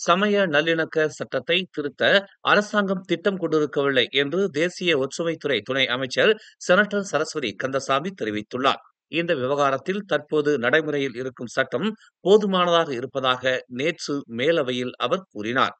சமய நல்லிணக்க சட்டத்தை திருத்த அரசாங்கம் திட்டம் கொண்டிருக்கவில்லை என்று தேசிய ஒற்றுமைத்துறை துணை அமைச்சர் செனட்டர் சரஸ்வதி கந்தசாமி தெரிவித்துள்ளார். இந்த விவகாரத்தில் தற்போது நடைமுறையில் இருக்கும் சட்டம் போதுமானதாக இருப்பதாக நேற்று மேலவையில் அவர் கூறினார்.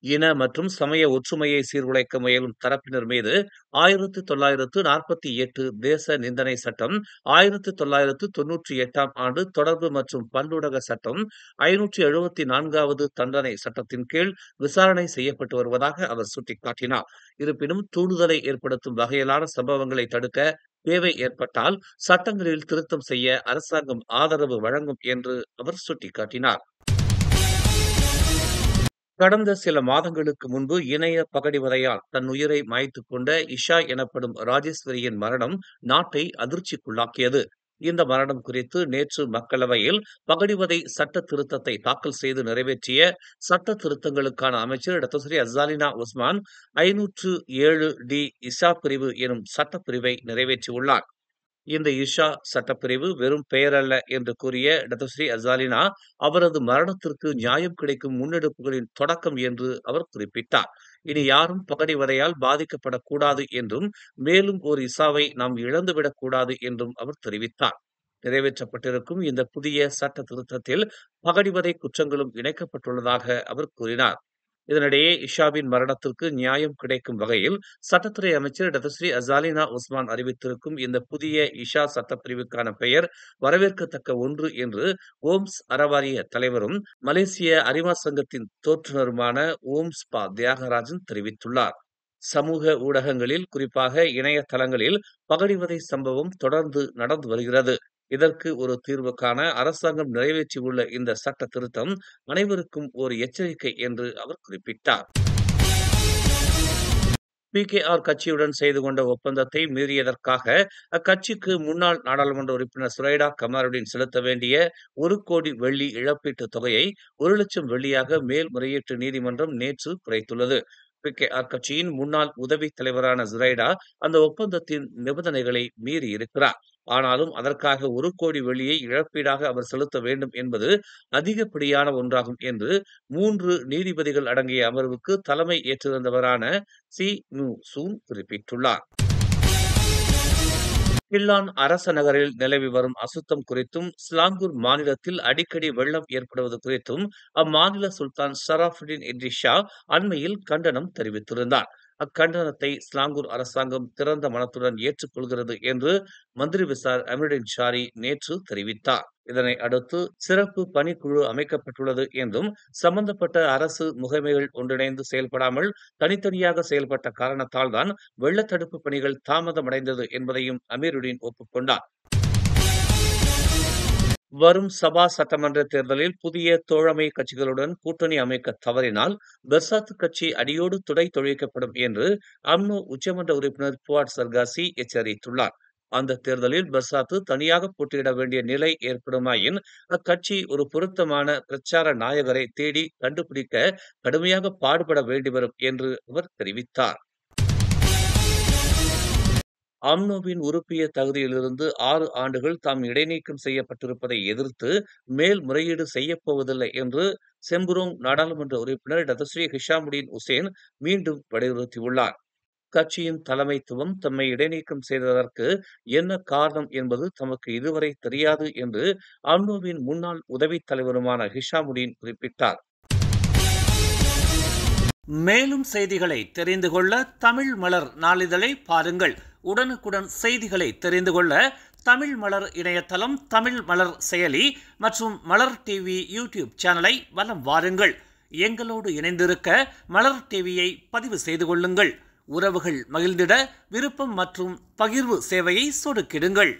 இன மற்றும் சமய ஒற்றுமையை சீர்குலைக்க முயலும் தரப்பினர் மீது 1948 தேச நிந்தனை சட்டம், 1998ஆம் ஆண்டு தொடர்பு மற்றும் பல்லூடக சட்டம், 574வது தண்டனை சட்டத்தின் கீழ் விசாரணை செய்யப்பட்டு வருவதாக அவர் சுட்டிக்காட்டினார். இருப்பினும் தூண்டுதலை ஏற்படுத்தும் வகையிலான சம்பவங்களை தடுக்க தேவை ஏற்பட்டால் சட்டங்களில் திருத்தம் செய்ய அரசாங்கம் ஆதரவு வழங்கும் என்று அவர் சுட்டிக்காட்டினார். கடந்த சில மாதங்களுக்கு முன்பு இணைய பகடிவதையால் தன் உயிரை மாய்த்துக் கொண்ட இஷா எனப்படும் ராஜேஸ்வரியின் மரணம் நாட்டை அதிர்ச்சிக்குள்ளாக்கியது. இந்த மரணம் குறித்து நேற்று மக்களவையில் பகடிவதை சட்ட திருத்தத்தை தாக்கல் செய்து நிறைவேற்றிய சட்ட திருத்தங்களுக்கான அமைச்சர் டாக்டர் அசாலினா உஸ்மான் 507D இஷா பிரிவு எனும் சட்டப்பிரிவை நிறைவேற்றியுள்ளார். இந்த இஷா சட்டப்பிரிவு வெறும் பெயரல்ல என்று கூறிய டாக்டர் அசாலினா, அவரது மரணத்திற்கு நியாயம் கிடைக்கும் முன்னெடுப்புகளின் தொடக்கம் என்று அவர் குறிப்பிட்டார். இனி யாரும் பகடிவதையால் பாதிக்கப்படக்கூடாது என்றும், மேலும் ஒரு இசாவை நாம் இழந்துவிடக் கூடாது என்றும் அவர் தெரிவித்தார். நிறைவேற்றப்பட்டிருக்கும் இந்த புதிய சட்ட திருத்தத்தில் பகடிவதை குற்றங்களும் இணைக்கப்பட்டுள்ளதாக அவர் கூறினார். இதனிடையே இஷாவின் மரணத்திற்கு நியாயம் கிடைக்கும் வகையில் சட்டத்துறை அமைச்சர் டாக்டர் அசாலினா உஸ்மான் அறிவித்திருக்கும் இந்த புதிய இஷா சட்டப்பிரிவுக்கான பெயர் வரவேற்கத்தக்க ஒன்று என்று ஓம்ஸ் அறவாரிய தலைவரும் மலேசிய அரிமா சங்கத்தின் தோற்றுநருமான ஓம்ஸ் பா தியாகராஜன் தெரிவித்துள்ளார். சமூக ஊடகங்களில், குறிப்பாக இணையதளங்களில் பகடிவதை சம்பவம் தொடர்ந்து நடந்து வருகிறது. இதற்கு ஒரு தீர்வு காண அரசாங்கம் நிறைவேற்றியுள்ள இந்த சட்ட திருத்தம் அனைவருக்கும் ஒரு எச்சரிக்கை என்று அவர் குறிப்பிட்டார். PKR கட்சியுடன் செய்து கொண்ட ஒப்பந்தத்தை மீறியதற்காக அக்கட்சிக்கு முன்னாள் நாடாளுமன்ற உறுப்பினர் சுரைடா கமாருடீன் செலுத்த வேண்டிய 1 கோடி வெள்ளி இழப்பீட்டுத் தொகையை 1 லட்சம் வெள்ளியாக மேல்முறையீட்டு நீதிமன்றம் நேற்று குறைத்துள்ளது. PKR கட்சியின் முன்னாள் உதவி தலைவரான சுரைடா அந்த ஒப்பந்தத்தின் நிபந்தனைகளை மீறியிருக்கிறார். ஆனாலும் அதற்காக 1 கோடி வெள்ளியை இழப்பீடாக அவர் செலுத்த வேண்டும் என்பது அதிகப்படியான ஒன்றாகும் என்று 3 நீதிபதிகள் அடங்கிய அமர்வுக்கு தலைமை ஏற்றிருந்தவரான சி நு சூன் குறிப்பிட்டுள்ளார். கில்லான் அரச நகரில் நிலவி வரும் அசுத்தம் குறித்தும், ஸ்லாங்கூர் மாநிலத்தில் அடிக்கடி வெள்ளம் ஏற்படுவது குறித்தும் அம்மாநில சுல்தான் ஷராஃபுடீன் இட்ரிஸ் ஷா அண்மையில் கண்டனம் தெரிவித்திருந்தார். அக்கண்டனத்தை ஸ்லாங்கூர் அரசாங்கம் திறந்த மனத்துடன் ஏற்றுக்கொள்கிறது என்று மந்திரி விசார் அமிருடின் ஷாரி நேற்று தெரிவித்தார். இதனை அடுத்து சிறப்பு பணிக்குழு அமைக்கப்பட்டுள்ளது என்றும், சம்பந்தப்பட்ட அரசு முகமைகள் ஒன்றிணைந்து செயல்படாமல் தனித்தனியாக செயல்பட்ட காரணத்தால் தான் வெள்ளத்தடுப்பு பணிகள் தாமதமடைந்தது என்பதையும் அமீருடீன் ஒப்புக்கொண்டார். வரும் சபா சட்டமன்ற தேர்தலில் புதிய தோழமை கட்சிகளுடன் கூட்டணி அமைக்க தவறினால் பெர்சாத் கட்சி அடியோடு துடை தொழிக்கப்படும் என்று அம்னோ உச்சமன்ற உறுப்பினர் புவாட் சர்காசி எச்சரித்துள்ளார். அந்த தேர்தலில் பெர்சாத்து தனியாக போட்டியிட வேண்டிய நிலை ஏற்படுமாயின் அக்கட்சி ஒரு பொருத்தமான பிரச்சார நாயகரை தேடி கண்டுபிடிக்க கடுமையாக பாடுபட வேண்டிவரும் என்று அவர் தெரிவித்தார். அம்னோவின் உறுப்பிய தகுதியிலிருந்து 6 ஆண்டுகள் தாம் இடைநீக்கம் செய்யப்பட்டிருப்பதை எதிர்த்து மேல்முறையீடு செய்யப்போவதில்லை என்று செம்புரோங் நாடாளுமன்ற உறுப்பினர் டாக்டர் ஹிஷாமுடீன் உசேன் மீண்டும் வலியுறுத்தியுள்ளார். கட்சியின் தலைமைத்துவம் தம்மை இடைநீக்கம் செய்ததற்கு என்ன காரணம் என்பது தமக்கு இதுவரை தெரியாது என்று அம்னோவின் முன்னாள் உதவித் தலைவருமான ஹிஷாமுடீன் குறிப்பிட்டார். மேலும் செய்திகளை தெரிந்து கொள்ள தமிழ் மலர் நாளிதழை பாருங்கள். உடனுக்குடன் செய்திகளை தெரிந்து கொள்ள தமிழ் மலர் இணையதளம், தமிழ் மலர் செயலி மற்றும் மலர் டிவி யூடியூப் சேனலை வலம் வாருங்கள். எங்களோடு இணைந்திருக்க மலர் டிவியை பதிவு செய்து கொள்ளுங்கள். உறவுகள் மகிழ்ந்திட விருப்பம் மற்றும் பகிர்வு சேவையை சொடுக்கிடுங்கள்.